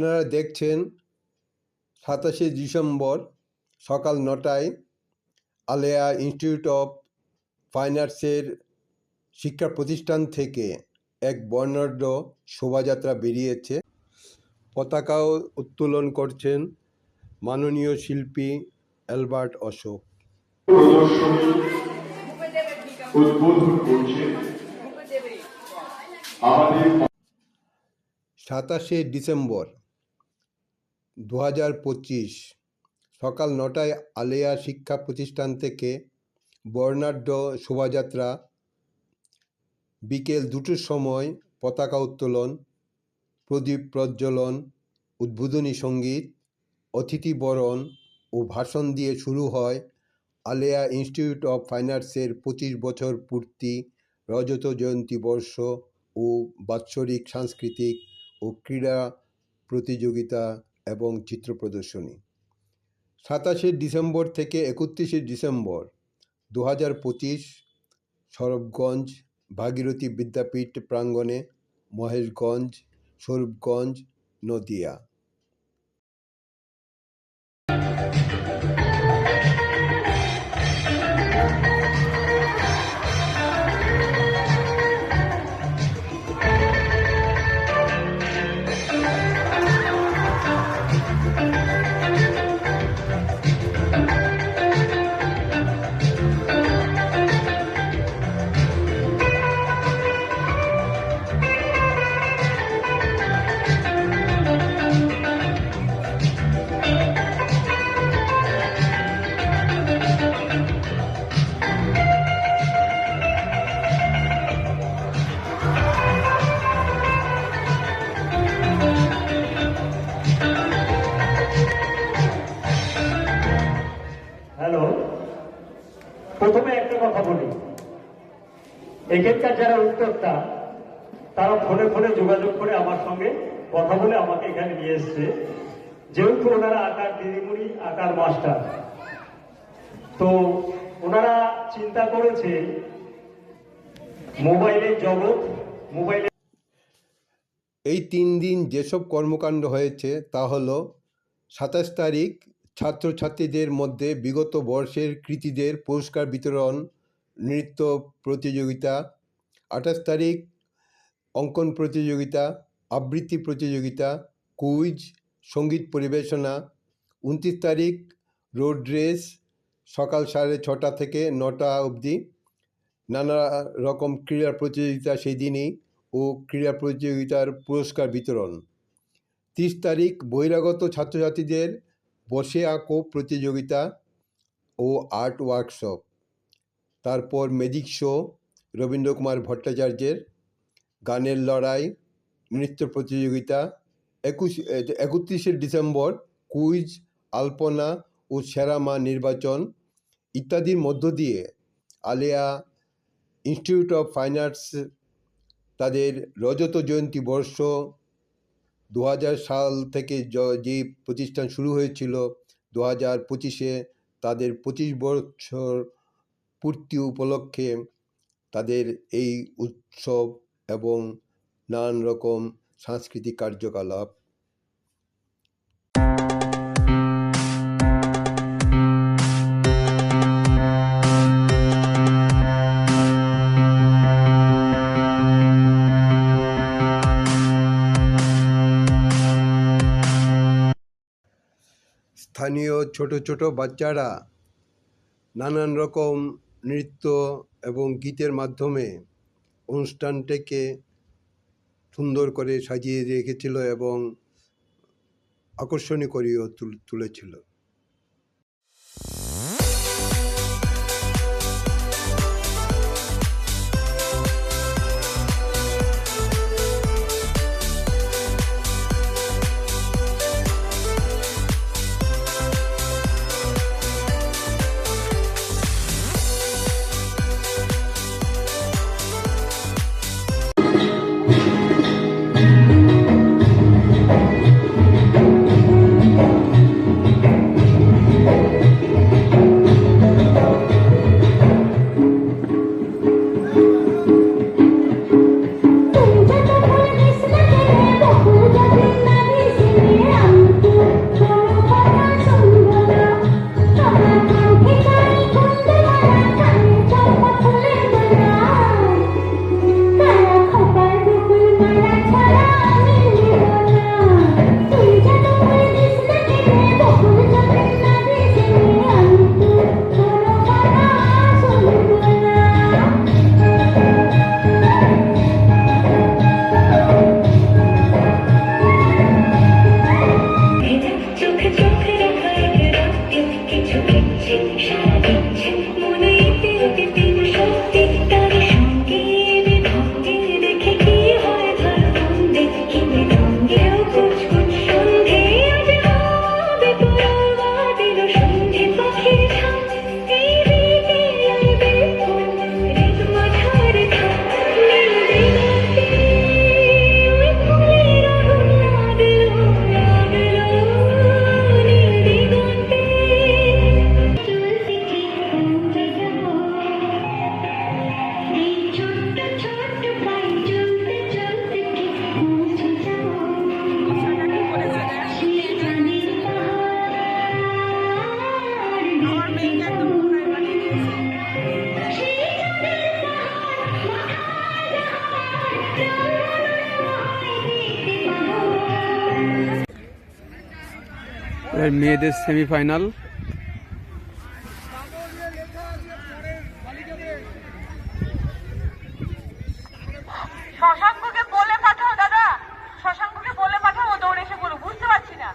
আপনারা দেখছেন 27শে ডিসেম্বর সকাল 9টায় আলেয়া ইনস্টিটিউট অফ ফাইন আর্টসের শিক্ষা প্রতিষ্ঠান থেকে এক বর্ণাঢ্য শোভাযাত্রা বেরিয়েছে। পতাকাও উত্তোলন করছেন মাননীয় শিল্পী অ্যালবার্ট অশোক। উদ্বোধন করছে 27শে ডিসেম্বর 2025 সকাল 9টায় আলেয়া শিক্ষা প্রতিষ্ঠান থেকে বর্ণাঢ্য শোভাযাত্রা, বিকেল 2টোর সময় পতাকা উত্তোলন, প্রদীপ প্রজ্বলন, উদ্বোধনী সঙ্গীত, অতিথি বরণ ও ভাষণ দিয়ে শুরু হয় আলেয়া ইনস্টিটিউট অফ ফাইন আর্টসের 25 বছর পূর্তি, রজত জয়ন্তী বর্ষ ও বাৎসরিক সাংস্কৃতিক ও ক্রীড়া প্রতিযোগিতা এবং চিত্র প্রদর্শনী। 27শে ডিসেম্বর থেকে 31শে ডিসেম্বর 2025 সরবগঞ্জ ভাগীরথী বিদ্যাপীঠ প্রাঙ্গণে, মহেশগঞ্জ, স্বরূপগঞ্জ, নদিয়া। হ্যালো, প্রথমে একটা কথা বলি, এখানকার যারা উদ্যোক্তা তারা ফোনে ফোনে যোগাযোগ করে আমার সঙ্গে কথা বলে আমাকে এখানে নিয়ে এসছে। যেহেতু ওনারা আঁকার দিদিমণি, আঁকার মাস্টার, তো ওনারা চিন্তা করেছে মোবাইলের জগৎ, মোবাইলে এই 3 দিন যেসব কর্মকাণ্ড হয়েছে তা হলো 27 তারিখ ছাত্রছাত্রীদের মধ্যে বিগত বর্ষের কৃতীদের পুরস্কার বিতরণ, নৃত্য প্রতিযোগিতা, 28 তারিখ অঙ্কন প্রতিযোগিতা, আবৃত্তি প্রতিযোগিতা, কুইজ, সঙ্গীত পরিবেশনা, 29 তারিখ রোড রেস সকাল 6:30 থেকে 9টা অবধি, নানা রকম ক্রীড়া প্রতিযোগিতা সেই দিনই ও ক্রীড়া প্রতিযোগিতার পুরস্কার বিতরণ। 30 তারিখ বহিরাগত ছাত্রছাত্রীদের বসে আঁকো প্রতিযোগিতা ও আর্ট ওয়ার্কশপ, তারপর ম্যাজিক শো রবীন্দ্রকুমার ভট্টাচার্যের, গানের লড়াই, নৃত্য প্রতিযোগিতা। 31শে ডিসেম্বর কুইজ, আলপনা ও সেরা মা নির্বাচন ইত্যাদির মধ্য দিয়ে আলেয়া ইনস্টিটিউট অফ ফাইন আর্টস তাদের রজত জয়ন্তী বর্ষ 2000 সাল থেকে যে প্রতিষ্ঠান শুরু হয়েছিল 2025-এ তাদের 25 বছর পূর্তি উপলক্ষে তাদের এই উৎসব এবং নানান রকম সাংস্কৃতিক কার্যকলাপ। স্থানীয় ছোট ছোট বাচ্চারা নানান রকম নৃত্য এবং গীতের মাধ্যমে অনুষ্ঠানটাকে সুন্দর করে সাজিয়ে রেখেছিল এবং আকর্ষণীয় করেও তুলেছিল। এর মেয়েদের সেমিফাইনাল। শশাঙ্ককে বলে পাঠাও দাদা, শশাঙ্ককে বলে পাঠাও, ও দৌড়ে এসে বলো, বুঝতে পারছি না।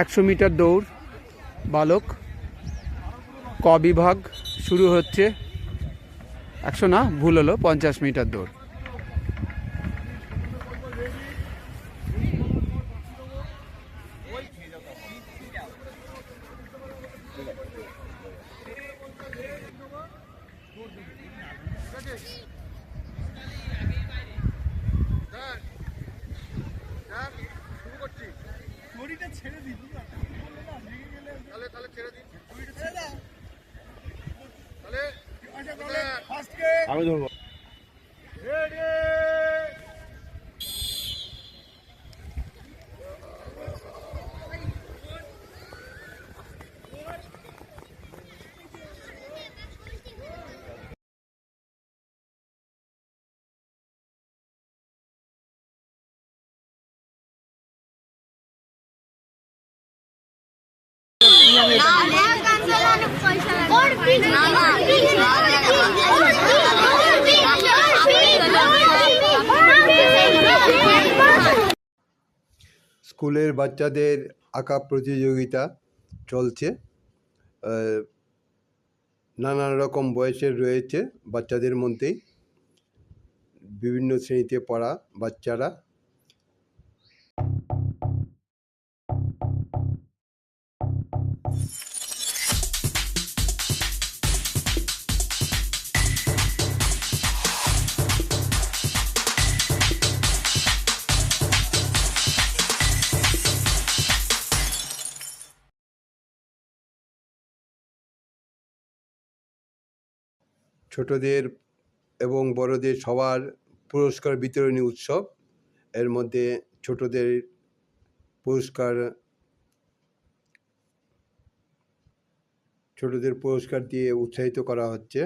একশো মিটার দৌড় বালক ক বিভাগ শুরু হচ্ছে। 100 না, ভুল হলো, 50 মিটার দৌড়। আমি ধরবো। স্কুলের বাচ্চাদের আঁকা প্রতিযোগিতা চলছে। নানান রকম বয়সের রয়েছে বাচ্চাদের মধ্যেই, বিভিন্ন শ্রেণীতে পড়া বাচ্চারা। ছোটদের এবং বড়দের সবার পুরস্কার বিতরণী উৎসব। এর মধ্যে ছোটদের পুরস্কার দিয়ে উৎসাহিত করা হচ্ছে।